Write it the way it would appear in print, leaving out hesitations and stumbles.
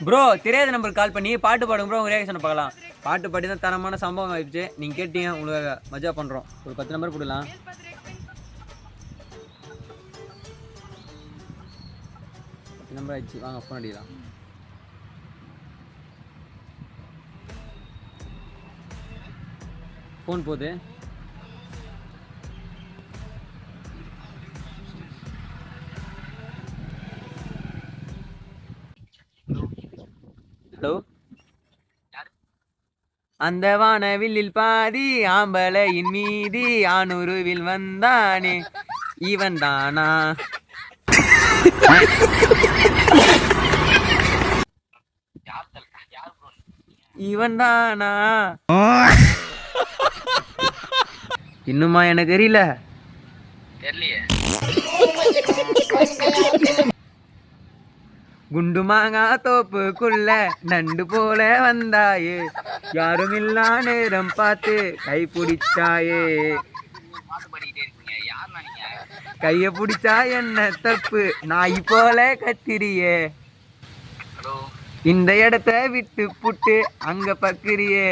Bro தெரியாத நம்பருக்கு கால் பண்ணி பாட்டு பாடுங்க ப்ரோ. உங்கள் ரியாக்ஷனை பார்க்கலாம். பாட்டு பாடி தான் தரமான சம்பவம் ஆயிடுச்சு. நீங்கள் கேட்டீங்க, உங்களுக்கு மஜா பண்ணுறோம். ஒரு 10 நம்பர் போடலாம். நம்பர் ஆயிடுச்சு. வாங்க ஃபோன் அடிக்கலாம். ஃபோன் போகுது. ஹலோ, அந்த வானவில்லில் பாதி ஆம்பளையின் மீதி ஆணுருவில் வந்தானே இவன் தானா? இவன் தானா? இன்னுமா எனக்கு தெரியல. குண்டு மாங்கா தோப்புக்குள்ள நண்டு போல வந்தாயே, யாரும் இல்லா நேரம் பார்த்து கை பிடிச்சாயே. கைய பிடிச்சா என்ன தப்பு, நாய் போல கத்திரியே. இந்த இடத்த விட்டு புட்டு அங்க பக்கிரியே.